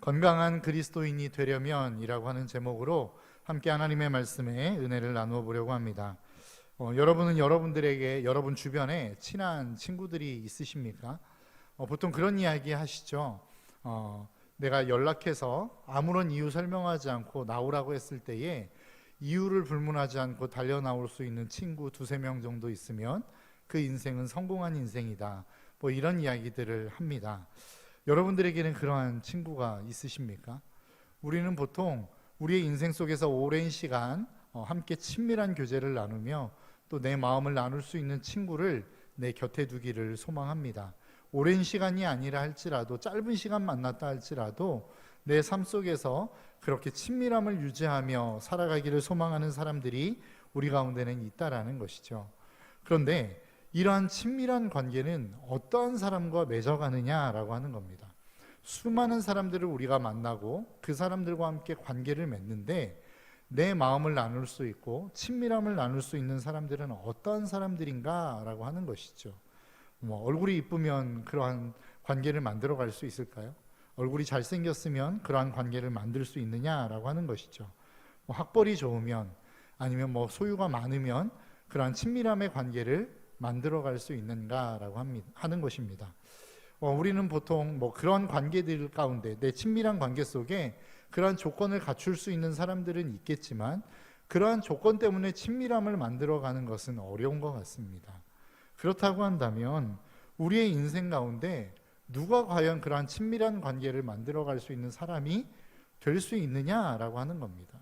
건강한 그리스도인이 되려면이라고 하는 제목으로 함께 하나님의 말씀에 은혜를 나누어 보려고 합니다. 여러분은 여러분들에게 여러분 주변에 친한 친구들이 있으십니까? 보통 그런 이야기 하시죠. 내가 연락해서 아무런 이유 설명하지 않고 나오라고 했을 때에 이유를 불문하지 않고 달려 나올 수 있는 친구 두세 명 정도 있으면 그 인생은 성공한 인생이다. 이런 이야기들을 합니다. 여러분들에게는 그러한 친구가 있으십니까? 우리는 보통 우리의 인생 속에서 오랜 시간 함께 친밀한 교제를 나누며 또 내 마음을 나눌 수 있는 친구를 내 곁에 두기를 소망합니다. 오랜 시간이 아니라 할지라도, 짧은 시간 만났다 할지라도 내 삶 속에서 그렇게 친밀함을 유지하며 살아가기를 소망하는 사람들이 우리 가운데는 있다라는 것이죠. 그런데 이러한 친밀한 관계는 어떠한 사람과 맺어가느냐라고 하는 겁니다. 수많은 사람들을 우리가 만나고 그 사람들과 함께 관계를 맺는데 내 마음을 나눌 수 있고 친밀함을 나눌 수 있는 사람들은 어떠한 사람들인가라고 하는 것이죠. 얼굴이 이쁘면 그러한 관계를 만들어 갈 수 있을까요? 얼굴이 잘생겼으면 그러한 관계를 만들 수 있느냐라고 하는 것이죠. 학벌이 좋으면 아니면 소유가 많으면 그러한 친밀함의 관계를 만들어 갈 수 있는가라고 하는 것입니다. 우리는 보통 그런 관계들 가운데 내 친밀한 관계 속에 그러한 조건을 갖출 수 있는 사람들은 있겠지만 그러한 조건 때문에 친밀함을 만들어 가는 것은 어려운 것 같습니다. 그렇다고 한다면 우리의 인생 가운데 누가 과연 그러한 친밀한 관계를 만들어 갈 수 있는 사람이 될 수 있느냐라고 하는 겁니다.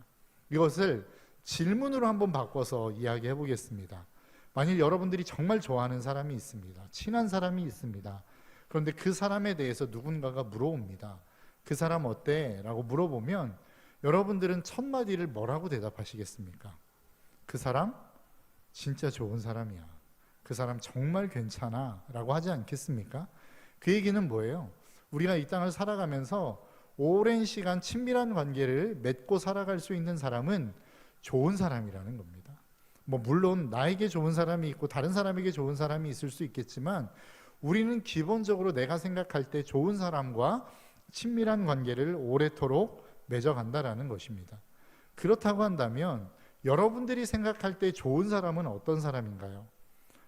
이것을 질문으로 한번 바꿔서 이야기해 보겠습니다. 만일 여러분들이 정말 좋아하는 사람이 있습니다. 친한 사람이 있습니다. 그런데 그 사람에 대해서 누군가가 물어옵니다. 그 사람 어때? 라고 물어보면 여러분들은 첫 마디를 뭐라고 대답하시겠습니까? 그 사람? 진짜 좋은 사람이야. 그 사람 정말 괜찮아. 라고 하지 않겠습니까? 그 얘기는 뭐예요? 우리가 이 땅을 살아가면서 오랜 시간 친밀한 관계를 맺고 살아갈 수 있는 사람은 좋은 사람이라는 겁니다. 물론 나에게 좋은 사람이 있고 다른 사람에게 좋은 사람이 있을 수 있겠지만 우리는 기본적으로 내가 생각할 때 좋은 사람과 친밀한 관계를 오래도록 맺어간다라는 것입니다. 그렇다고 한다면 여러분들이 생각할 때 좋은 사람은 어떤 사람인가요?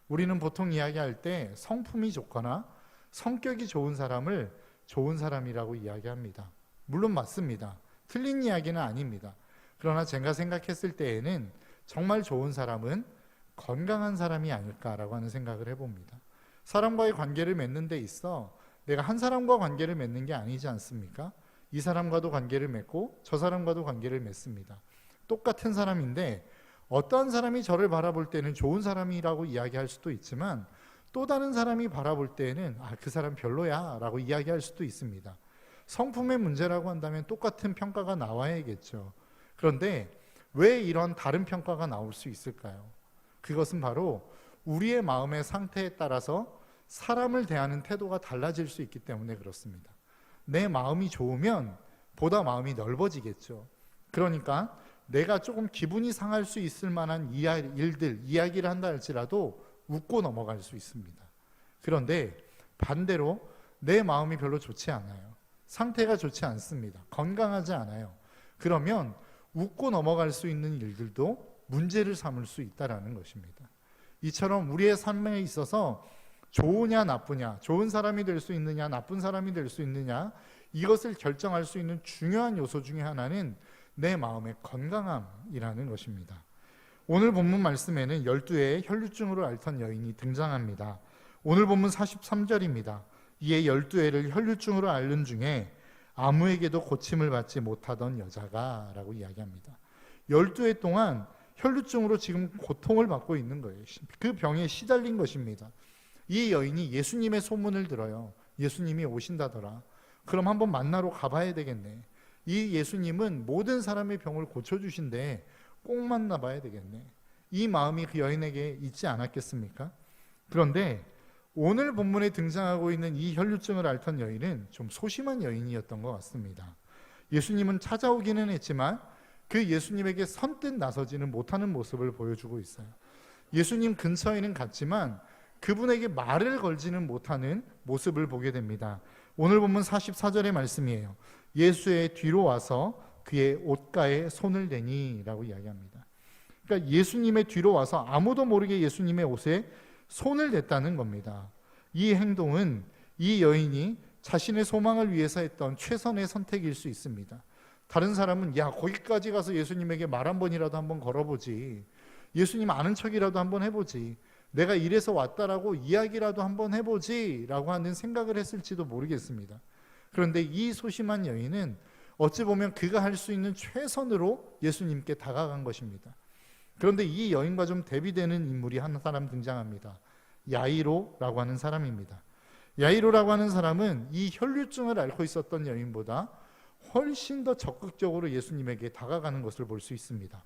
우리는 보통 이야기할 때 성품이 좋거나 성격이 좋은 사람을 좋은 사람이라고 이야기합니다. 물론 맞습니다. 틀린 이야기는 아닙니다. 그러나 제가 생각했을 때에는 정말 좋은 사람은 건강한 사람이 아닐까라고 하는 생각을 해봅니다. 사람과의 관계를 맺는 데 있어 내가 한 사람과 관계를 맺는 게 아니지 않습니까? 이 사람과도 관계를 맺고 저 사람과도 관계를 맺습니다. 똑같은 사람인데 어떤 사람이 저를 바라볼 때는 좋은 사람이라고 이야기할 수도 있지만 또 다른 사람이 바라볼 때는 그 사람 별로야 라고 이야기할 수도 있습니다. 성품의 문제라고 한다면 똑같은 평가가 나와야겠죠. 그런데 왜 이런 다른 평가가 나올 수 있을까요? 그것은 바로 우리의 마음의 상태에 따라서 사람을 대하는 태도가 달라질 수 있기 때문에 그렇습니다. 내 마음이 좋으면 보다 마음이 넓어지겠죠. 그러니까 내가 조금 기분이 상할 수 있을 만한 이야기를 한다 할지라도 웃고 넘어갈 수 있습니다. 그런데 반대로 내 마음이 별로 좋지 않아요. 상태가 좋지 않습니다. 건강하지 않아요. 그러면 웃고 넘어갈 수 있는 일들도 문제를 삼을 수 있다는 것입니다. 이처럼 우리의 삶에 있어서 좋으냐 나쁘냐, 좋은 사람이 될 수 있느냐 나쁜 사람이 될 수 있느냐, 이것을 결정할 수 있는 중요한 요소 중에 하나는 내 마음의 건강함이라는 것입니다. 오늘 본문 말씀에는 12의 혈류증으로 앓던 여인이 등장합니다. 오늘 본문 43절입니다. 이에 12회를 혈류증으로 앓는 중에 아무에게도 고침을 받지 못하던 여자가 라고 이야기합니다. 12회 동안 혈류증으로 지금 고통을 받고 있는 거예요. 그 병에 시달린 것입니다. 이 여인이 예수님의 소문을 들어요. 예수님이 오신다더라. 그럼 한번 만나러 가봐야 되겠네. 이 예수님은 모든 사람의 병을 고쳐주신대. 꼭 만나봐야 되겠네. 이 마음이 그 여인에게 있지 않았겠습니까? 그런데 오늘 본문에 등장하고 있는 이 혈류증을 앓던 여인은 좀 소심한 여인이었던 것 같습니다. 예수님은 찾아오기는 했지만 그 예수님에게 선뜻 나서지는 못하는 모습을 보여주고 있어요. 예수님 근처에는 갔지만 그분에게 말을 걸지는 못하는 모습을 보게 됩니다. 오늘 본문 44절의 말씀이에요. 예수의 뒤로 와서 그의 옷가에 손을 대니라고 이야기합니다. 그러니까 예수님의 뒤로 와서 아무도 모르게 예수님의 옷에 손을 댔다는 겁니다. 이 행동은 이 여인이 자신의 소망을 위해서 했던 최선의 선택일 수 있습니다. 다른 사람은 야, 거기까지 가서 예수님에게 말 한 번이라도 한번 걸어보지, 예수님 아는 척이라도 한번 해보지, 내가 이래서 왔다라고 이야기라도 한번 해보지 라고 하는 생각을 했을지도 모르겠습니다. 그런데 이 소심한 여인은 어찌 보면 그가 할 수 있는 최선으로 예수님께 다가간 것입니다. 그런데 이 여인과 좀 대비되는 인물이 한 사람 등장합니다. 야이로라고 하는 사람입니다. 야이로라고 하는 사람은 이 혈류증을 앓고 있었던 여인보다 훨씬 더 적극적으로 예수님에게 다가가는 것을 볼 수 있습니다.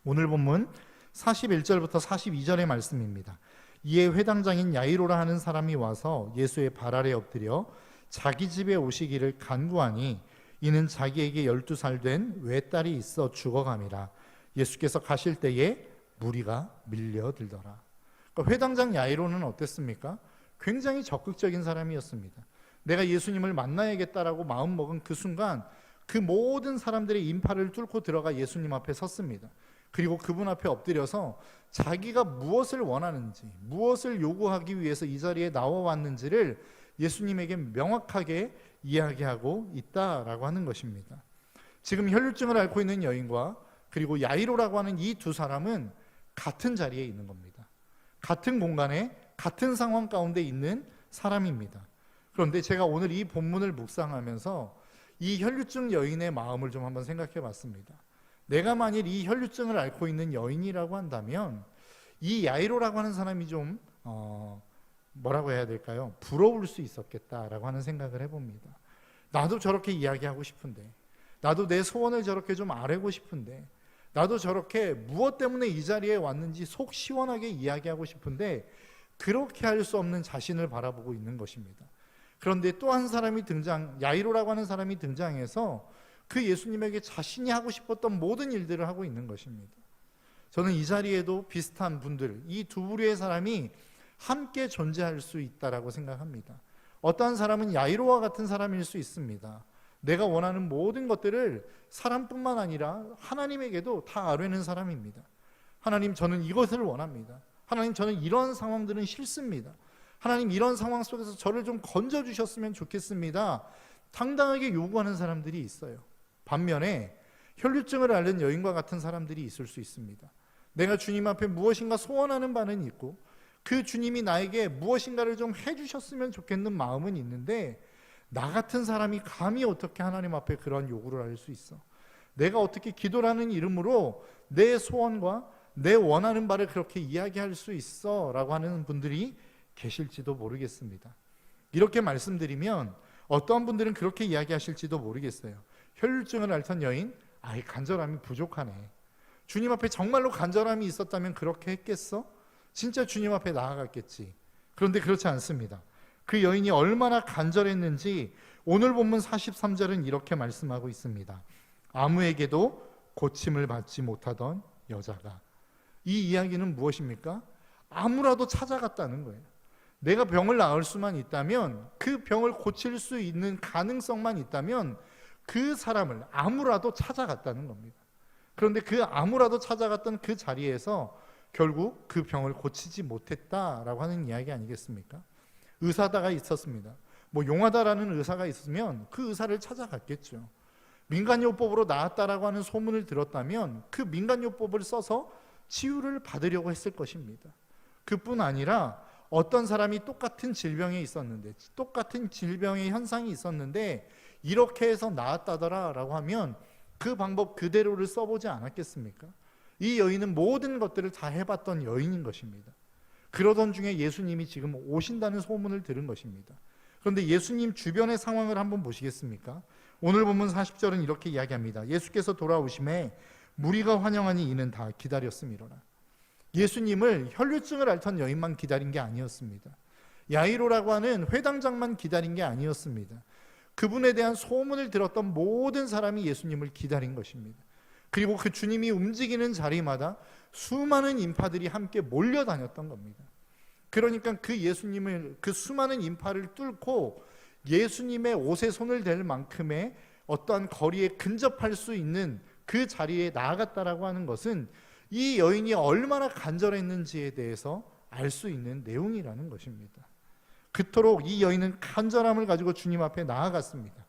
오늘 본문 41절부터 42절의 말씀입니다. 이에 회당장인 야이로라 하는 사람이 와서 예수의 발 아래 엎드려 자기 집에 오시기를 간구하니 이는 자기에게 12살 된 외딸이 있어 죽어감이라. 예수께서 가실 때에 무리가 밀려들더라. 그러니까 회당장 야이로는 어땠습니까? 굉장히 적극적인 사람이었습니다. 내가 예수님을 만나야겠다라고 마음먹은 그 순간 그 모든 사람들의 인파를 뚫고 들어가 예수님 앞에 섰습니다. 그리고 그분 앞에 엎드려서 자기가 무엇을 원하는지, 무엇을 요구하기 위해서 이 자리에 나와 왔는지를 예수님에게 명확하게 이야기하고 있다라고 하는 것입니다. 지금 혈류증을 앓고 있는 여인과 그리고 야이로라고 하는 이 두 사람은 같은 자리에 있는 겁니다. 같은 공간에 같은 상황 가운데 있는 사람입니다. 그런데 제가 오늘 이 본문을 묵상하면서 이 혈류증 여인의 마음을 좀 한번 생각해 봤습니다. 내가 만일 이 혈류증을 앓고 있는 여인이라고 한다면 이 야이로라고 하는 사람이 좀 뭐라고 해야 될까요? 부러울 수 있었겠다라고 하는 생각을 해봅니다. 나도 저렇게 이야기하고 싶은데, 나도 내 소원을 저렇게 좀 아뢰고 싶은데, 나도 저렇게 무엇 때문에 이 자리에 왔는지 속 시원하게 이야기하고 싶은데 그렇게 할 수 없는 자신을 바라보고 있는 것입니다. 그런데 또 한 사람이 야이로라고 하는 사람이 등장해서 그 예수님에게 자신이 하고 싶었던 모든 일들을 하고 있는 것입니다. 저는 이 자리에도 비슷한 분들, 이 두 부류의 사람이 함께 존재할 수 있다라고 생각합니다. 어떠한 사람은 야이로와 같은 사람일 수 있습니다. 내가 원하는 모든 것들을 사람뿐만 아니라 하나님에게도 다 아뢰는 사람입니다. 하나님, 저는 이것을 원합니다. 하나님, 저는 이런 상황들은 싫습니다. 하나님, 이런 상황 속에서 저를 좀 건져주셨으면 좋겠습니다. 당당하게 요구하는 사람들이 있어요. 반면에 혈류증을 앓는 여인과 같은 사람들이 있을 수 있습니다. 내가 주님 앞에 무엇인가 소원하는 바는 있고 그 주님이 나에게 무엇인가를 좀 해주셨으면 좋겠는 마음은 있는데 나 같은 사람이 감히 어떻게 하나님 앞에 그런 요구를 할 수 있어? 내가 어떻게 기도라는 이름으로 내 소원과 내 원하는 바를 그렇게 이야기할 수 있어? 라고 하는 분들이 계실지도 모르겠습니다. 이렇게 말씀드리면 어떠한 분들은 그렇게 이야기하실지도 모르겠어요. 혈류증을 앓던 여인, 간절함이 부족하네. 주님 앞에 정말로 간절함이 있었다면 그렇게 했겠어? 진짜 주님 앞에 나아갔겠지. 그런데 그렇지 않습니다. 그 여인이 얼마나 간절했는지 오늘 본문 43절은 이렇게 말씀하고 있습니다. 아무에게도 고침을 받지 못하던 여자가. 이 이야기는 무엇입니까? 아무라도 찾아갔다는 거예요. 내가 병을 나을 수만 있다면, 그 병을 고칠 수 있는 가능성만 있다면 그 사람을 아무라도 찾아갔다는 겁니다. 그런데 그 아무라도 찾아갔던 그 자리에서 결국 그 병을 고치지 못했다라고 하는 이야기 아니겠습니까? 의사다가 있었습니다. 용하다라는 의사가 있으면 그 의사를 찾아갔겠죠. 민간요법으로 나았다라고 하는 소문을 들었다면 그 민간요법을 써서 치유를 받으려고 했을 것입니다. 그뿐 아니라 어떤 사람이 똑같은 질병에 있었는데, 똑같은 질병의 현상이 있었는데 이렇게 해서 나았다더라라고 하면 그 방법 그대로를 써보지 않았겠습니까? 이 여인은 모든 것들을 다 해봤던 여인인 것입니다. 그러던 중에 예수님이 지금 오신다는 소문을 들은 것입니다. 그런데 예수님 주변의 상황을 한번 보시겠습니까? 오늘 본문 40절은 이렇게 이야기합니다. 예수께서 돌아오심에 무리가 환영하니 이는 다 기다렸음이로라. 예수님을 혈류증을 앓던 여인만 기다린 게 아니었습니다. 야이로라고 하는 회당장만 기다린 게 아니었습니다. 그분에 대한 소문을 들었던 모든 사람이 예수님을 기다린 것입니다. 그리고 그 주님이 움직이는 자리마다 수많은 인파들이 함께 몰려다녔던 겁니다. 그러니까 그 예수님을, 그 수많은 인파를 뚫고 예수님의 옷에 손을 댈 만큼의 어떠한 거리에 근접할 수 있는 그 자리에 나아갔다라고 하는 것은 이 여인이 얼마나 간절했는지에 대해서 알 수 있는 내용이라는 것입니다. 그토록 이 여인은 간절함을 가지고 주님 앞에 나아갔습니다.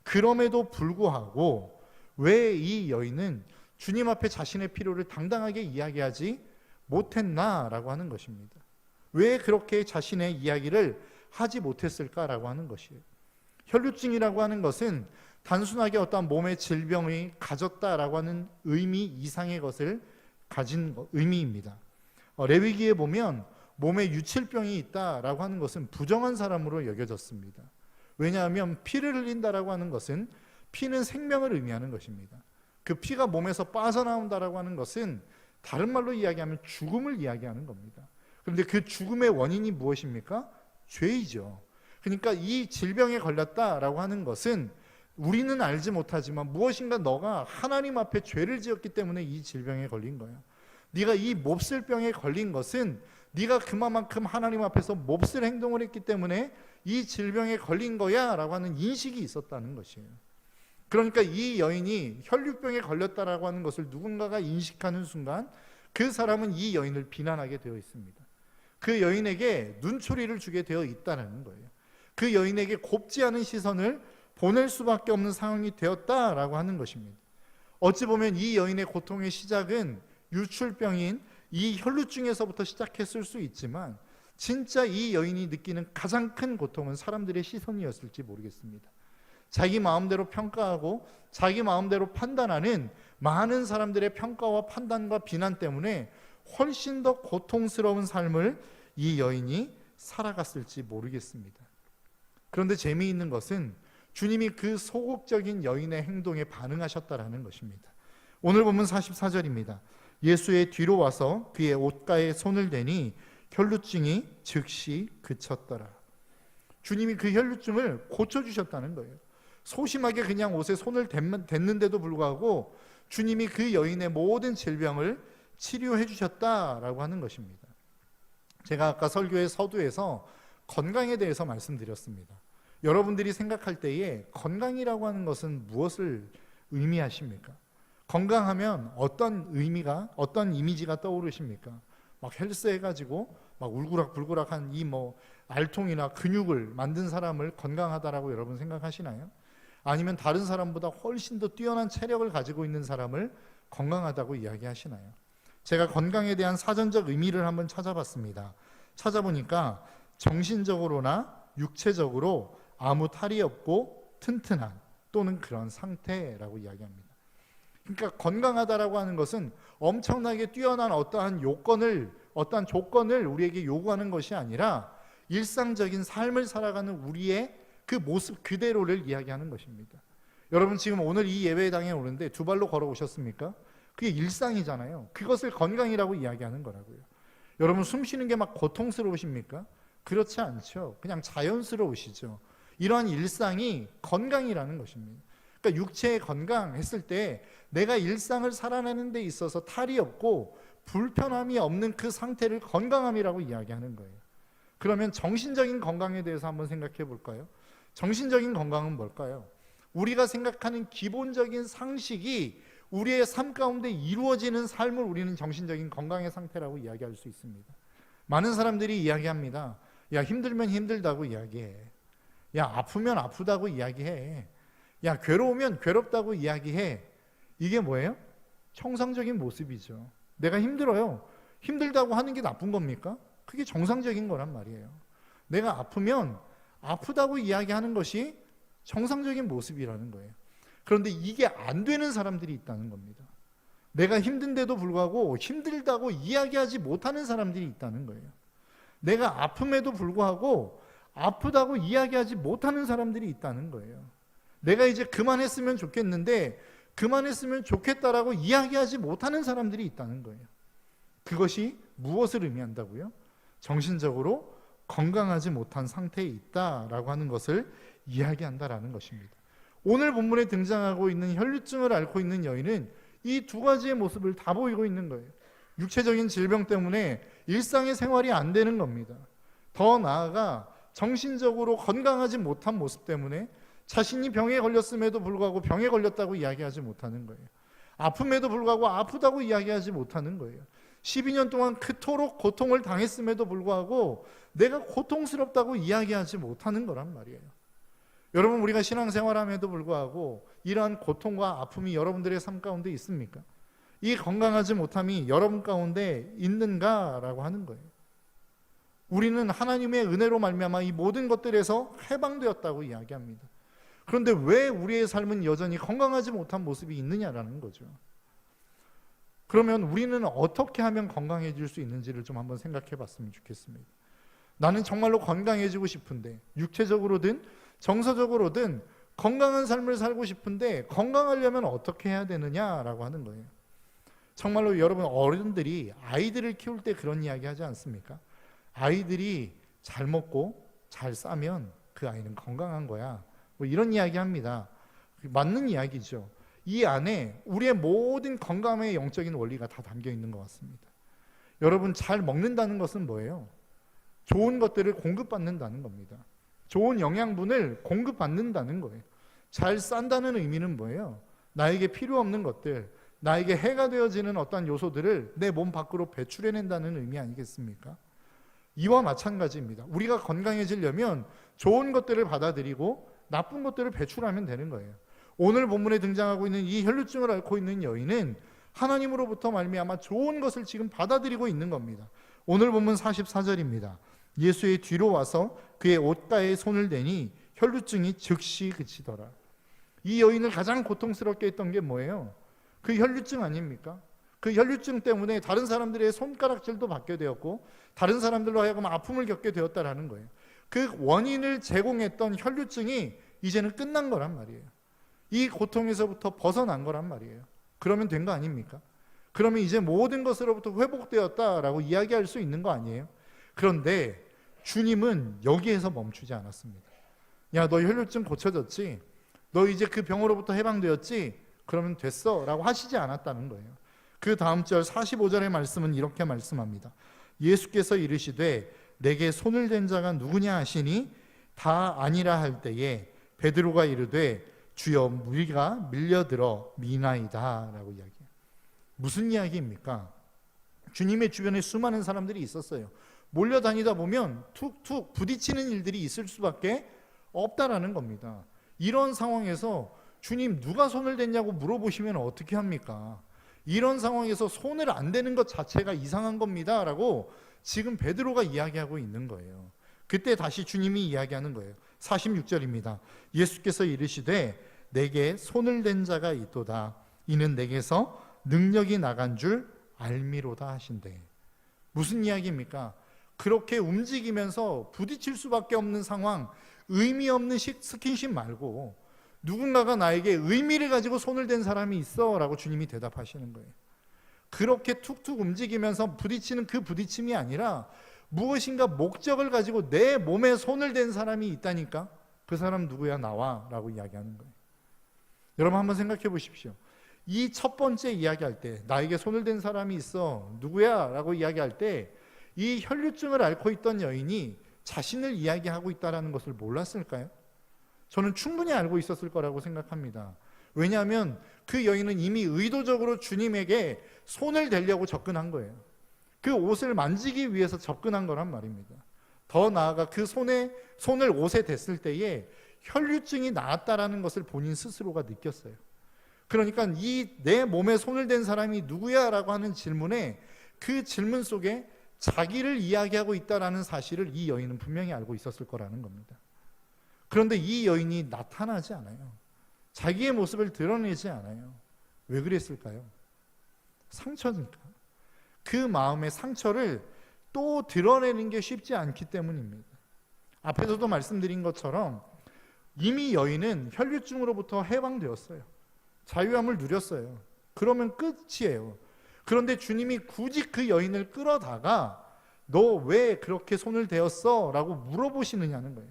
그럼에도 불구하고 왜 이 여인은 주님 앞에 자신의 필요를 당당하게 이야기하지 못했나라고 하는 것입니다. 왜 그렇게 자신의 이야기를 하지 못했을까라고 하는 것이에요. 혈루증이라고 하는 것은 단순하게 어떠한 몸의 질병이 가졌다라고 하는 의미 이상의 것을 가진 의미입니다. 레위기에 보면 몸에 유칠병이 있다라고 하는 것은 부정한 사람으로 여겨졌습니다. 왜냐하면 피를 흘린다라고 하는 것은 피는 생명을 의미하는 것입니다. 그 피가 몸에서 빠져나온다라고 하는 것은 다른 말로 이야기하면 죽음을 이야기하는 겁니다. 그런데 그 죽음의 원인이 무엇입니까? 죄이죠. 그러니까 이 질병에 걸렸다라고 하는 것은 우리는 알지 못하지만 무엇인가 너가 하나님 앞에 죄를 지었기 때문에 이 질병에 걸린 거야. 네가 이 몹쓸 병에 걸린 것은 네가 그만큼 하나님 앞에서 몹쓸 행동을 했기 때문에 이 질병에 걸린 거야 라고 하는 인식이 있었다는 것이에요. 그러니까 이 여인이 혈류병에 걸렸다라고 하는 것을 누군가가 인식하는 순간 그 사람은 이 여인을 비난하게 되어 있습니다. 그 여인에게 눈초리를 주게 되어 있다는 거예요. 그 여인에게 곱지 않은 시선을 보낼 수밖에 없는 상황이 되었다라고 하는 것입니다. 어찌 보면 이 여인의 고통의 시작은 유출병인 이 혈루증에서부터 시작했을 수 있지만 진짜 이 여인이 느끼는 가장 큰 고통은 사람들의 시선이었을지 모르겠습니다. 자기 마음대로 평가하고 자기 마음대로 판단하는 많은 사람들의 평가와 판단과 비난 때문에 훨씬 더 고통스러운 삶을 이 여인이 살아갔을지 모르겠습니다. 그런데 재미있는 것은 주님이 그 소극적인 여인의 행동에 반응하셨다라는 것입니다. 오늘 본문 44절입니다. 예수의 뒤로 와서 그의 옷가에 손을 대니 혈루증이 즉시 그쳤더라. 주님이 그 혈루증을 고쳐주셨다는 거예요. 소심하게 그냥 옷에 손을 댔는데도 불구하고 주님이 그 여인의 모든 질병을 치료해 주셨다라고 하는 것입니다. 제가 아까 설교의 서두에서 건강에 대해서 말씀드렸습니다. 여러분들이 생각할 때에 건강이라고 하는 것은 무엇을 의미하십니까? 건강하면 어떤 의미가, 어떤 이미지가 떠오르십니까? 막 헬스해가지고 막 울그락불그락한 이 알통이나 근육을 만든 사람을 건강하다라고 여러분 생각하시나요? 아니면 다른 사람보다 훨씬 더 뛰어난 체력을 가지고 있는 사람을 건강하다고 이야기하시나요? 제가 건강에 대한 사전적 의미를 한번 찾아봤습니다. 찾아보니까 정신적으로나 육체적으로 아무 탈이 없고 튼튼한 또는 그런 상태라고 이야기합니다. 그러니까 건강하다라고 하는 것은 엄청나게 뛰어난 어떠한 조건을 우리에게 요구하는 것이 아니라 일상적인 삶을 살아가는 우리의 그 모습 그대로를 이야기하는 것입니다. 여러분 지금 오늘 이 예배당에 오는데 두 발로 걸어오셨습니까? 그게 일상이잖아요. 그것을 건강이라고 이야기하는 거라고요. 여러분 숨 쉬는 게 막 고통스러우십니까? 그렇지 않죠. 그냥 자연스러우시죠. 이러한 일상이 건강이라는 것입니다. 그러니까 육체의 건강 했을 때 내가 일상을 살아내는 데 있어서 탈이 없고 불편함이 없는 그 상태를 건강함이라고 이야기하는 거예요. 그러면 정신적인 건강에 대해서 한번 생각해 볼까요? 정신적인 건강은 뭘까요? 우리가 생각하는 기본적인 상식이 우리의 삶 가운데 이루어지는 삶을 우리는 정신적인 건강의 상태라고 이야기할 수 있습니다. 많은 사람들이 이야기합니다. 야, 힘들면 힘들다고 이야기해. 야, 아프면 아프다고 이야기해. 야, 괴로우면 괴롭다고 이야기해. 이게 뭐예요? 정상적인 모습이죠. 내가 힘들어요. 힘들다고 하는 게 나쁜 겁니까? 그게 정상적인 거란 말이에요. 내가 아프면 아프다고 이야기하는 것이 정상적인 모습이라는 거예요. 그런데 이게 안 되는 사람들이 있다는 겁니다. 내가 힘든데도 불구하고 힘들다고 이야기하지 못하는 사람들이 있다는 거예요. 내가 아픔에도 불구하고 아프다고 이야기하지 못하는 사람들이 있다는 거예요. 내가 이제 그만했으면 좋겠는데 그만했으면 좋겠다라고 이야기하지 못하는 사람들이 있다는 거예요. 그것이 무엇을 의미한다고요? 정신적으로 건강하지 못한 상태에 있다라고 하는 것을 이야기한다라는 것입니다. 오늘 본문에 등장하고 있는 혈루증을 앓고 있는 여인은 이 두 가지의 모습을 다 보이고 있는 거예요. 육체적인 질병 때문에 일상의 생활이 안 되는 겁니다. 더 나아가 정신적으로 건강하지 못한 모습 때문에 자신이 병에 걸렸음에도 불구하고 병에 걸렸다고 이야기하지 못하는 거예요. 아픔에도 불구하고 아프다고 이야기하지 못하는 거예요. 12년 동안 그토록 고통을 당했음에도 불구하고 내가 고통스럽다고 이야기하지 못하는 거란 말이에요. 여러분, 우리가 신앙생활함에도 불구하고 이러한 고통과 아픔이 여러분들의 삶 가운데 있습니까? 이 건강하지 못함이 여러분 가운데 있는가라고 하는 거예요. 우리는 하나님의 은혜로 말미암아 이 모든 것들에서 해방되었다고 이야기합니다. 그런데 왜 우리의 삶은 여전히 건강하지 못한 모습이 있느냐라는 거죠. 그러면 우리는 어떻게 하면 건강해질 수 있는지를 좀 한번 생각해 봤으면 좋겠습니다. 나는 정말로 건강해지고 싶은데, 육체적으로든 정서적으로든 건강한 삶을 살고 싶은데 건강하려면 어떻게 해야 되느냐라고 하는 거예요. 정말로 여러분, 어른들이 아이들을 키울 때 그런 이야기 하지 않습니까? 아이들이 잘 먹고 잘 싸면 그 아이는 건강한 거야, 뭐 이런 이야기 합니다. 맞는 이야기죠. 이 안에 우리의 모든 건강의 영적인 원리가 다 담겨 있는 것 같습니다. 여러분, 잘 먹는다는 것은 뭐예요? 좋은 것들을 공급받는다는 겁니다. 좋은 영양분을 공급받는다는 거예요. 잘 싼다는 의미는 뭐예요? 나에게 필요 없는 것들, 나에게 해가 되어지는 어떤 요소들을 내 몸 밖으로 배출해낸다는 의미 아니겠습니까? 이와 마찬가지입니다. 우리가 건강해지려면 좋은 것들을 받아들이고 나쁜 것들을 배출하면 되는 거예요. 오늘 본문에 등장하고 있는 이 혈루증을 앓고 있는 여인은 하나님으로부터 말미암아 좋은 것을 지금 받아들이고 있는 겁니다. 오늘 본문 44절입니다. 예수의 뒤로 와서 그의 옷가에 손을 대니 혈루증이 즉시 그치더라. 이 여인을 가장 고통스럽게 했던 게 뭐예요? 그 혈루증 아닙니까? 그 혈루증 때문에 다른 사람들의 손가락질도 받게 되었고 다른 사람들로 하여금 아픔을 겪게 되었다라는 거예요. 그 원인을 제공했던 혈루증이 이제는 끝난 거란 말이에요. 이 고통에서부터 벗어난 거란 말이에요. 그러면 된 거 아닙니까? 그러면 이제 모든 것으로부터 회복되었다라고 이야기할 수 있는 거 아니에요? 그런데 주님은 여기에서 멈추지 않았습니다. 야, 너 혈루증 고쳐졌지? 너 이제 그 병으로부터 해방되었지? 그러면 됐어 라고 하시지 않았다는 거예요. 그 다음 절 45절의 말씀은 이렇게 말씀합니다. 예수께서 이르시되 내게 손을 댄 자가 누구냐 하시니 다 아니라 할 때에 베드로가 이르되 주여 우리가 밀려들어 미나이다 라고 이야기해요. 무슨 이야기입니까? 주님의 주변에 수많은 사람들이 있었어요. 몰려다니다 보면 툭툭 부딪히는 일들이 있을 수밖에 없다라는 겁니다. 이런 상황에서 주님 누가 손을 댔냐고 물어보시면 어떻게 합니까? 이런 상황에서 손을 안 대는 것 자체가 이상한 겁니다 라고 지금 베드로가 이야기하고 있는 거예요. 그때 다시 주님이 이야기하는 거예요. 46절입니다. 예수께서 이르시되 내게 손을 댄 자가 있도다. 이는 내게서 능력이 나간 줄 알미로다 하신대. 무슨 이야기입니까? 그렇게 움직이면서 부딪힐 수밖에 없는 상황, 의미 없는 스킨십 말고 누군가가 나에게 의미를 가지고 손을 댄 사람이 있어 라고 주님이 대답하시는 거예요. 그렇게 툭툭 움직이면서 부딪히는 그 부딪힘이 아니라 무엇인가 목적을 가지고 내 몸에 손을 댄 사람이 있다니까? 그 사람 누구야? 나와 라고 이야기하는 거예요. 여러분 한번 생각해 보십시오. 이 첫 번째 이야기할 때 나에게 손을 댄 사람이 있어 누구야? 라고 이야기할 때 이 혈루증을 앓고 있던 여인이 자신을 이야기하고 있다는 것을 몰랐을까요? 저는 충분히 알고 있었을 거라고 생각합니다. 왜냐하면 그 여인은 이미 의도적으로 주님에게 손을 대려고 접근한 거예요. 그 옷을 만지기 위해서 접근한 거란 말입니다. 더 나아가 그 손을 옷에 댔을 때에 혈루증이 나았다라는 것을 본인 스스로가 느꼈어요. 그러니까 이 내 몸에 손을 댄 사람이 누구야? 라고 하는 질문에 그 질문 속에 자기를 이야기하고 있다라는 사실을 이 여인은 분명히 알고 있었을 거라는 겁니다. 그런데 이 여인이 나타나지 않아요. 자기의 모습을 드러내지 않아요. 왜 그랬을까요? 상처니까. 그 마음의 상처를 또 드러내는 게 쉽지 않기 때문입니다. 앞에서도 말씀드린 것처럼 이미 여인은 혈루증으로부터 해방되었어요. 자유함을 누렸어요. 그러면 끝이에요. 그런데 주님이 굳이 그 여인을 끌어다가 너 왜 그렇게 손을 대었어? 라고 물어보시느냐는 거예요.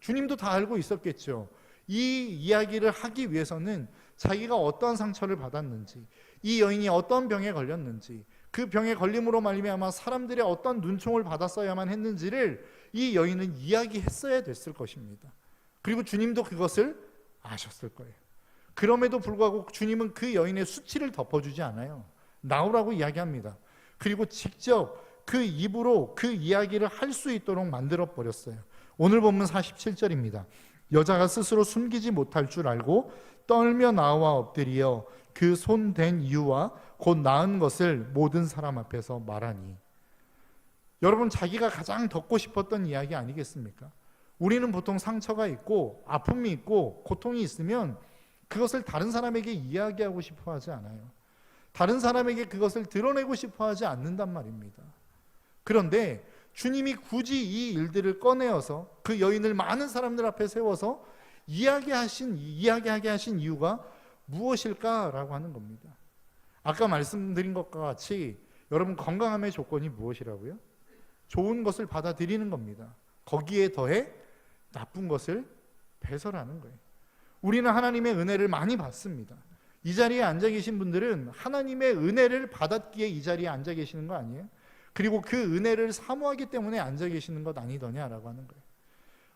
주님도 다 알고 있었겠죠. 이 이야기를 하기 위해서는 자기가 어떤 상처를 받았는지, 이 여인이 어떤 병에 걸렸는지, 그 병에 걸림으로 말미암아 사람들의 어떤 눈총을 받았어야만 했는지를 이 여인은 이야기했어야 됐을 것입니다. 그리고 주님도 그것을 아셨을 거예요. 그럼에도 불구하고 주님은 그 여인의 수치를 덮어주지 않아요. 나오라고 이야기합니다. 그리고 직접 그 입으로 그 이야기를 할 수 있도록 만들어 버렸어요. 오늘 본문 47절입니다. 여자가 스스로 숨기지 못할 줄 알고 떨며 나와 엎드리어 그 손 댄 이유와 곧 나은 것을 모든 사람 앞에서 말하니. 여러분, 자기가 가장 덮고 싶었던 이야기 아니겠습니까? 우리는 보통 상처가 있고 아픔이 있고 고통이 있으면 그것을 다른 사람에게 이야기하고 싶어 하지 않아요. 다른 사람에게 그것을 드러내고 싶어 하지 않는단 말입니다. 그런데 주님이 굳이 이 일들을 꺼내어서 그 여인을 많은 사람들 앞에 세워서 이야기하게 하신 이유가 무엇일까라고 하는 겁니다. 아까 말씀드린 것과 같이 여러분, 건강함의 조건이 무엇이라고요? 좋은 것을 받아들이는 겁니다. 거기에 더해 나쁜 것을 배설하는 거예요. 우리는 하나님의 은혜를 많이 받습니다. 이 자리에 앉아 계신 분들은 하나님의 은혜를 받았기에 이 자리에 앉아 계시는 거 아니에요? 그리고 그 은혜를 사모하기 때문에 앉아 계시는 것 아니더냐라고 하는 거예요.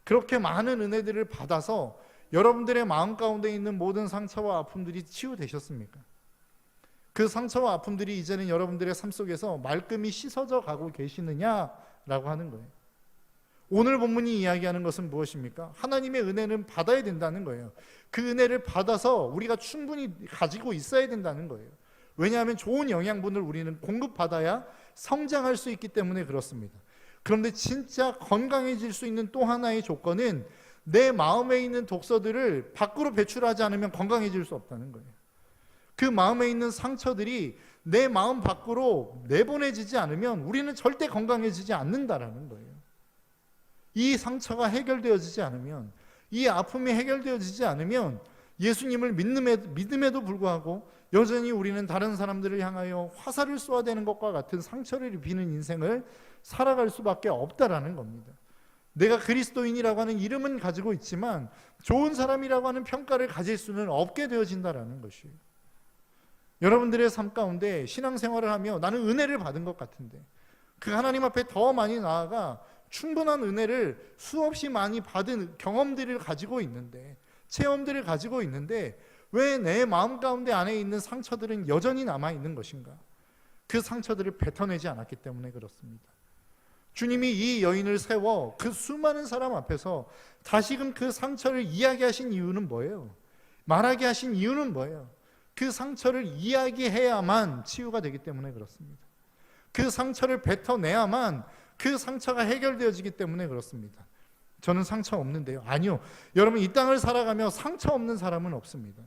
그렇게 많은 은혜들을 받아서 여러분들의 마음 가운데 있는 모든 상처와 아픔들이 치유되셨습니까? 그 상처와 아픔들이 이제는 여러분들의 삶 속에서 말끔히 씻어져 가고 계시느냐라고 하는 거예요. 오늘 본문이 이야기하는 것은 무엇입니까? 하나님의 은혜는 받아야 된다는 거예요. 그 은혜를 받아서 우리가 충분히 가지고 있어야 된다는 거예요. 왜냐하면 좋은 영양분을 우리는 공급받아야 성장할 수 있기 때문에 그렇습니다. 그런데 진짜 건강해질 수 있는 또 하나의 조건은 내 마음에 있는 독소들을 밖으로 배출하지 않으면 건강해질 수 없다는 거예요. 그 마음에 있는 상처들이 내 마음 밖으로 내보내지지 않으면 우리는 절대 건강해지지 않는다라는 거예요. 이 상처가 해결되어지지 않으면, 이 아픔이 해결되어지지 않으면 예수님을 믿음에도 불구하고 여전히 우리는 다른 사람들을 향하여 화살을 쏘아대는 것과 같은 상처를 입히는 인생을 살아갈 수밖에 없다라는 겁니다. 내가 그리스도인이라고 하는 이름은 가지고 있지만 좋은 사람이라고 하는 평가를 가질 수는 없게 되어진다라는 것이에요. 여러분들의 삶 가운데 신앙생활을 하며 나는 은혜를 받은 것 같은데, 그 하나님 앞에 더 많이 나아가 충분한 은혜를 수없이 많이 받은 경험들을 가지고 있는데, 체험들을 가지고 있는데 왜 내 마음 가운데 안에 있는 상처들은 여전히 남아있는 것인가? 그 상처들을 뱉어내지 않았기 때문에 그렇습니다. 주님이 이 여인을 세워 그 수많은 사람 앞에서 다시금 그 상처를 이야기하신 이유는 뭐예요? 말하게 하신 이유는 뭐예요? 그 상처를 이야기해야만 치유가 되기 때문에 그렇습니다. 그 상처를 뱉어내야만 그 상처가 해결되어지기 때문에 그렇습니다. 저는 상처 없는데요. 아니요. 여러분, 이 땅을 살아가며 상처 없는 사람은 없습니다.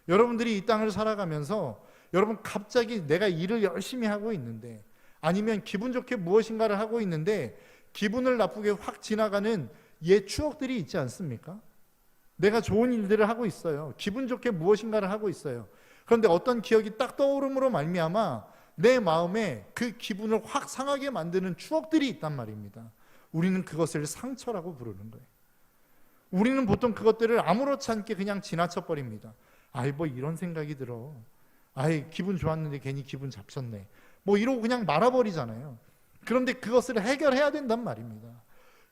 여러분들이 이 땅을 살아가면서 여러분 갑자기 내가 일을 열심히 하고 있는데, 아니면 기분 좋게 무엇인가를 하고 있는데 기분을 나쁘게 확 지나가는 옛 추억들이 있지 않습니까? 내가 좋은 일들을 하고 있어요. 기분 좋게 무엇인가를 하고 있어요. 그런데 어떤 기억이 딱 떠오름으로 말미암아 내 마음에 그 기분을 확 상하게 만드는 추억들이 있단 말입니다. 우리는 그것을 상처라고 부르는 거예요. 우리는 보통 그것들을 아무렇지 않게 그냥 지나쳐 버립니다. 아이, 뭐 이런 생각이 들어. 아이, 기분 좋았는데 괜히 기분 잡쳤네. 뭐 이러고 그냥 말아버리잖아요. 그런데 그것을 해결해야 된단 말입니다.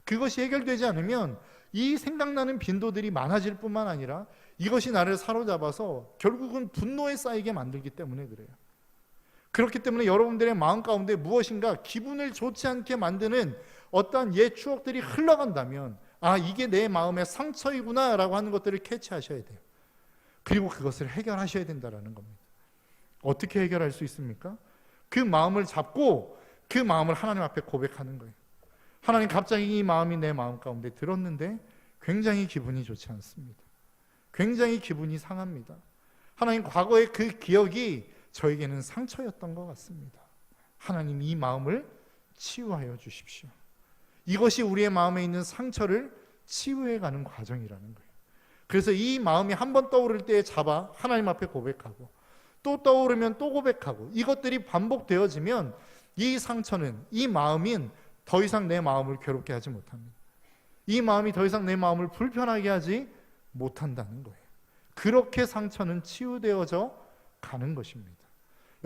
그것이 해결되지 않으면 이 생각나는 빈도들이 많아질 뿐만 아니라 이것이 나를 사로잡아서 결국은 분노에 쌓이게 만들기 때문에 그래요. 그렇기 때문에 여러분들의 마음 가운데 무엇인가 기분을 좋지 않게 만드는 어떠한 옛 추억들이 흘러간다면, 아, 이게 내 마음의 상처이구나 라고 하는 것들을 캐치하셔야 돼요. 그리고 그것을 해결하셔야 된다는 겁니다. 어떻게 해결할 수 있습니까? 그 마음을 잡고 그 마음을 하나님 앞에 고백하는 거예요. 하나님, 갑자기 이 마음이 내 마음 가운데 들었는데 굉장히 기분이 좋지 않습니다. 굉장히 기분이 상합니다. 하나님, 과거의 그 기억이 저에게는 상처였던 것 같습니다. 하나님, 이 마음을 치유하여 주십시오. 이것이 우리의 마음에 있는 상처를 치유해가는 과정이라는 거예요. 그래서 이 마음이 한번 떠오를 때에 잡아 하나님 앞에 고백하고, 또 떠오르면 또 고백하고, 이것들이 반복되어지면 이 상처는, 이 마음인 더 이상 내 마음을 괴롭게 하지 못합니다. 이 마음이 더 이상 내 마음을 불편하게 하지 못한다는 거예요. 그렇게 상처는 치유되어져 가는 것입니다.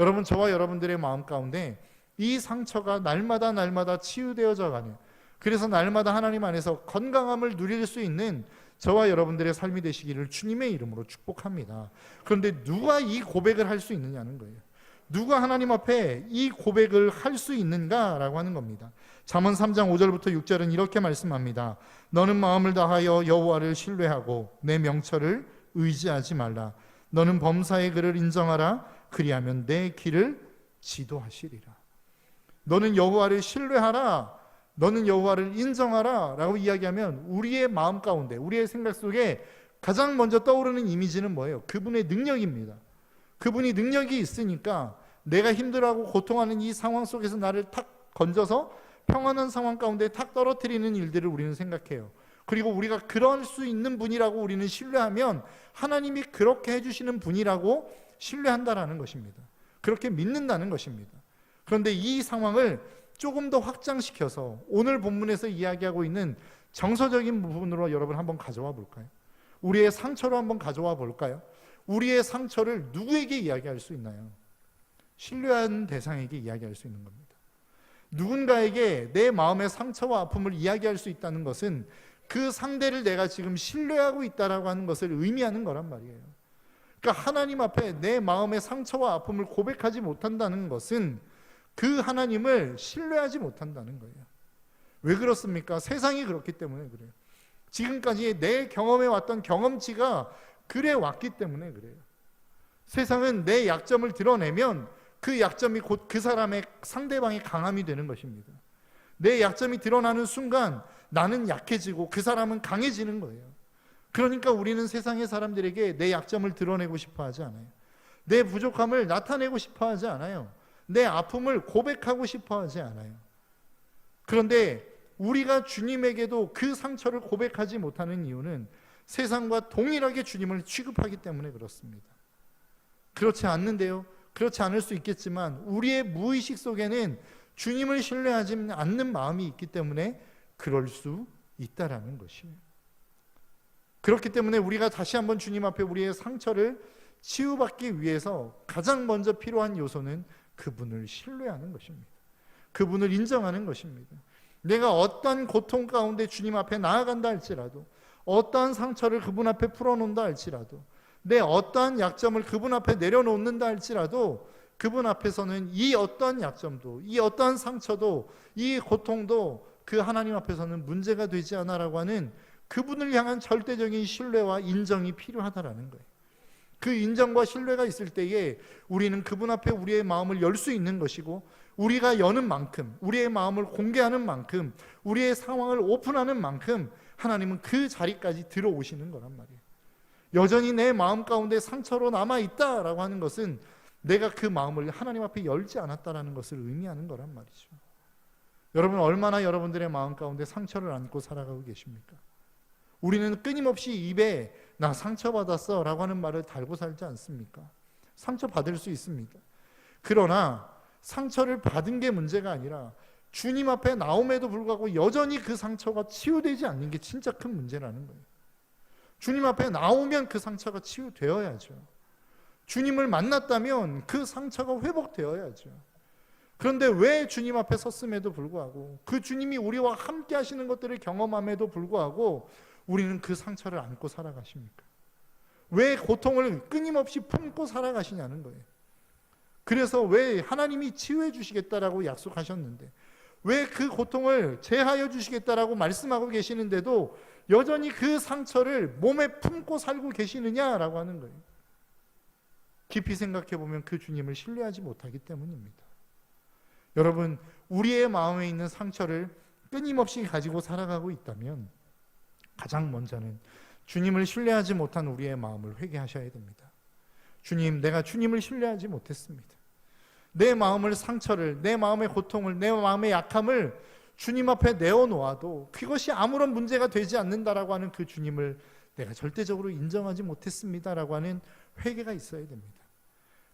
여러분, 저와 여러분들의 마음 가운데 이 상처가 날마다 치유되어져 가는, 그래서 날마다 하나님 안에서 건강함을 누릴 수 있는 저와 여러분들의 삶이 되시기를 주님의 이름으로 축복합니다. 그런데 누가 이 고백을 할 수 있느냐는 거예요. 누가 하나님 앞에 이 고백을 할 수 있는가라고 하는 겁니다. 잠언 3장 5절부터 6절은 이렇게 말씀합니다. 너는 마음을 다하여 여호와를 신뢰하고 내 명철을 의지하지 말라. 너는 범사의 글을 인정하라. 그리하면 내 길을 지도하시리라. 너는 여호와를 신뢰하라. 너는 여호와를 인정하라 라고 이야기하면 우리의 마음 가운데, 우리의 생각 속에 가장 먼저 떠오르는 이미지는 뭐예요? 그분의 능력입니다. 그분이 능력이 있으니까 내가 힘들어하고 고통하는 이 상황 속에서 나를 탁 건져서 평안한 상황 가운데 탁 떨어뜨리는 일들을 우리는 생각해요. 그리고 우리가 그럴 수 있는 분이라고 우리는 신뢰하면 하나님이 그렇게 해주시는 분이라고 신뢰한다라는 것입니다. 그렇게 믿는다는 것입니다. 그런데 이 상황을 조금 더 확장시켜서 오늘 본문에서 이야기하고 있는 정서적인 부분으로 여러분 한번 가져와 볼까요? 우리의 상처로 한번 가져와 볼까요? 우리의 상처를 누구에게 이야기할 수 있나요? 신뢰하는 대상에게 이야기할 수 있는 겁니다. 누군가에게 내 마음의 상처와 아픔을 이야기할 수 있다는 것은 그 상대를 내가 지금 신뢰하고 있다라고 하는 것을 의미하는 거란 말이에요. 그러니까 하나님 앞에 내 마음의 상처와 아픔을 고백하지 못한다는 것은 그 하나님을 신뢰하지 못한다는 거예요. 왜 그렇습니까? 세상이 그렇기 때문에 그래요. 지금까지 내 경험해 왔던 경험치가 그래 왔기 때문에 그래요. 세상은 내 약점을 드러내면 그 약점이 곧 그 사람의, 상대방의 강함이 되는 것입니다. 내 약점이 드러나는 순간 나는 약해지고 그 사람은 강해지는 거예요. 그러니까 우리는 세상의 사람들에게 내 약점을 드러내고 싶어 하지 않아요. 내 부족함을 나타내고 싶어 하지 않아요. 내 아픔을 고백하고 싶어 하지 않아요. 그런데 우리가 주님에게도 그 상처를 고백하지 못하는 이유는 세상과 동일하게 주님을 취급하기 때문에 그렇습니다. 그렇지 않는데요. 그렇지 않을 수 있겠지만 우리의 무의식 속에는 주님을 신뢰하지 않는 마음이 있기 때문에 그럴 수 있다라는 것이에요. 그렇기 때문에 우리가 다시 한번 주님 앞에 우리의 상처를 치유받기 위해서 가장 먼저 필요한 요소는 그분을 신뢰하는 것입니다. 그분을 인정하는 것입니다. 내가 어떤 고통 가운데 주님 앞에 나아간다 할지라도, 어떠한 상처를 그분 앞에 풀어놓는다 할지라도, 내 어떠한 약점을 그분 앞에 내려놓는다 할지라도 그분 앞에서는 이 어떠한 약점도, 이 어떠한 상처도, 이 고통도 그 하나님 앞에서는 문제가 되지 않아라고 하는 그분을 향한 절대적인 신뢰와 인정이 필요하다라는 거예요. 그 인정과 신뢰가 있을 때에 우리는 그분 앞에 우리의 마음을 열 수 있는 것이고, 우리가 여는 만큼, 우리의 마음을 공개하는 만큼, 우리의 상황을 오픈하는 만큼 하나님은 그 자리까지 들어오시는 거란 말이에요. 여전히 내 마음 가운데 상처로 남아있다라고 하는 것은 내가 그 마음을 하나님 앞에 열지 않았다라는 것을 의미하는 거란 말이죠. 여러분, 얼마나 여러분들의 마음 가운데 상처를 안고 살아가고 계십니까? 우리는 끊임없이 입에 나 상처받았어 라고 하는 말을 달고 살지 않습니까? 상처받을 수 있습니다. 그러나 상처를 받은 게 문제가 아니라 주님 앞에 나옴에도 불구하고 여전히 그 상처가 치유되지 않는 게 진짜 큰 문제라는 거예요. 주님 앞에 나오면 그 상처가 치유되어야죠. 주님을 만났다면 그 상처가 회복되어야죠. 그런데 왜 주님 앞에 섰음에도 불구하고, 그 주님이 우리와 함께 하시는 것들을 경험함에도 불구하고 우리는 그 상처를 안고 살아가십니까? 왜 고통을 끊임없이 품고 살아가시냐는 거예요. 그래서 왜 하나님이 치유해 주시겠다라고 약속하셨는데, 왜 그 고통을 제하여 주시겠다라고 말씀하고 계시는데도 여전히 그 상처를 몸에 품고 살고 계시느냐라고 하는 거예요. 깊이 생각해 보면 그 주님을 신뢰하지 못하기 때문입니다. 여러분, 우리의 마음에 있는 상처를 끊임없이 가지고 살아가고 있다면 가장 먼저는 주님을 신뢰하지 못한 우리의 마음을 회개하셔야 됩니다. 주님, 내가 주님을 신뢰하지 못했습니다. 내 마음을, 상처를, 내 마음의 고통을, 내 마음의 약함을 주님 앞에 내어놓아도 그것이 아무런 문제가 되지 않는다라고 하는 그 주님을 내가 절대적으로 인정하지 못했습니다라고 하는 회개가 있어야 됩니다.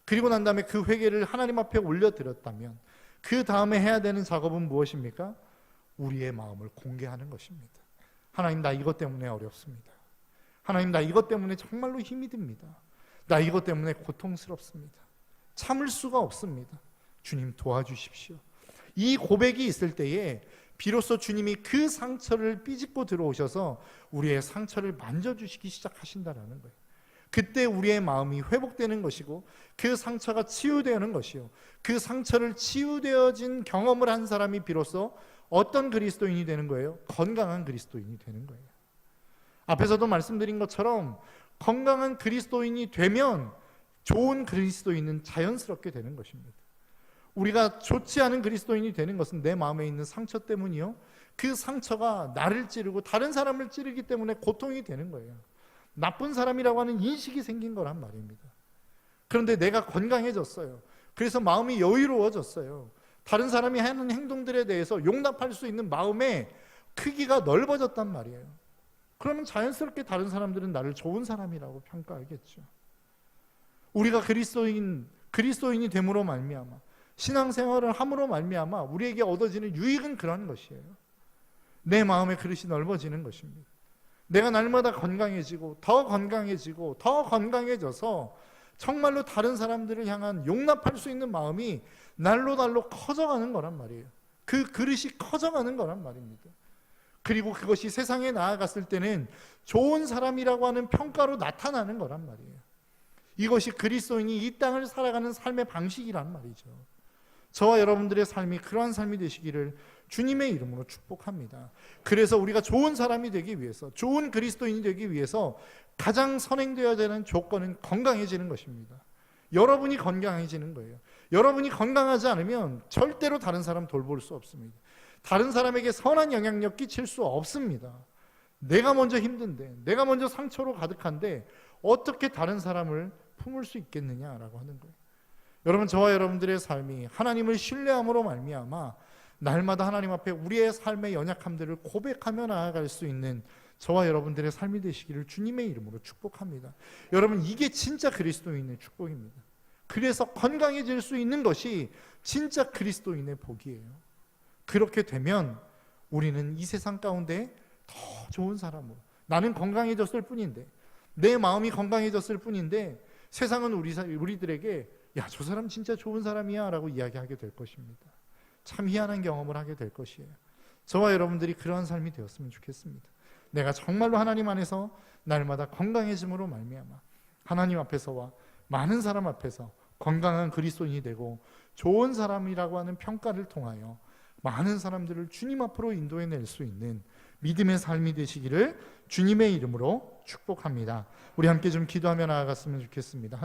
그리고 난 다음에 그 회개를 하나님 앞에 올려드렸다면 그 다음에 해야 되는 작업은 무엇입니까? 우리의 마음을 공개하는 것입니다. 하나님, 나 이것 때문에 어렵습니다. 하나님, 나 이것 때문에 정말로 힘이 듭니다. 나 이것 때문에 고통스럽습니다. 참을 수가 없습니다. 주님 도와주십시오. 이 고백이 있을 때에 비로소 주님이 그 상처를 삐집고 들어오셔서 우리의 상처를 만져주시기 시작하신다라는 거예요. 그때 우리의 마음이 회복되는 것이고 그 상처가 치유되는 것이요, 그 상처를 치유되어진 경험을 한 사람이 비로소 어떤 그리스도인이 되는 거예요? 건강한 그리스도인이 되는 거예요. 앞에서도 말씀드린 것처럼 건강한 그리스도인이 되면 좋은 그리스도인은 자연스럽게 되는 것입니다. 우리가 좋지 않은 그리스도인이 되는 것은 내 마음에 있는 상처 때문이요, 그 상처가 나를 찌르고 다른 사람을 찌르기 때문에 고통이 되는 거예요. 나쁜 사람이라고 하는 인식이 생긴 거란 말입니다. 그런데 내가 건강해졌어요. 그래서 마음이 여유로워졌어요. 다른 사람이 하는 행동들에 대해서 용납할 수 있는 마음의 크기가 넓어졌단 말이에요. 그러면 자연스럽게 다른 사람들은 나를 좋은 사람이라고 평가하겠죠. 우리가 그리스도인이 됨으로 말미암아, 신앙생활을 함으로 말미암아 우리에게 얻어지는 유익은 그런 것이에요. 내 마음의 그릇이 넓어지는 것입니다. 내가 날마다 건강해지고 더 건강해지고 더 건강해져서 정말로 다른 사람들을 향한 용납할 수 있는 마음이 날로 커져가는 거란 말이에요. 그 그릇이 커져가는 거란 말입니다. 그리고 그것이 세상에 나아갔을 때는 좋은 사람이라고 하는 평가로 나타나는 거란 말이에요. 이것이 그리스도인이 이 땅을 살아가는 삶의 방식이란 말이죠. 저와 여러분들의 삶이 그러한 삶이 되시기를 주님의 이름으로 축복합니다. 그래서 우리가 좋은 사람이 되기 위해서, 좋은 그리스도인이 되기 위해서 가장 선행되어야 되는 조건은 건강해지는 것입니다. 여러분이 건강해지는 거예요. 여러분이 건강하지 않으면 절대로 다른 사람 돌볼 수 없습니다. 다른 사람에게 선한 영향력 끼칠 수 없습니다. 내가 먼저 힘든데, 내가 먼저 상처로 가득한데 어떻게 다른 사람을 품을 수 있겠느냐라고 하는 거예요. 여러분, 저와 여러분들의 삶이 하나님을 신뢰함으로 말미암아 날마다 하나님 앞에 우리의 삶의 연약함들을 고백하며 나아갈 수 있는 저와 여러분들의 삶이 되시기를 주님의 이름으로 축복합니다. 여러분, 이게 진짜 그리스도인의 축복입니다. 그래서 건강해질 수 있는 것이 진짜 그리스도인의 복이에요. 그렇게 되면 우리는 이 세상 가운데 더 좋은 사람으로, 나는 건강해졌을 뿐인데, 내 마음이 건강해졌을 뿐인데 세상은 우리들에게 야, 저 사람 진짜 좋은 사람이야 라고 이야기하게 될 것입니다. 참 희한한 경험을 하게 될 것이에요. 저와 여러분들이 그러한 삶이 되었으면 좋겠습니다. 내가 정말로 하나님 안에서 날마다 건강해짐으로 말미암아 하나님 앞에서와 많은 사람 앞에서 건강한 그리스도인이 되고 좋은 사람이라고 하는 평가를 통하여 많은 사람들을 주님 앞으로 인도해낼 수 있는 믿음의 삶이 되시기를 주님의 이름으로 축복합니다. 우리 함께 좀 기도하며 나아갔으면 좋겠습니다.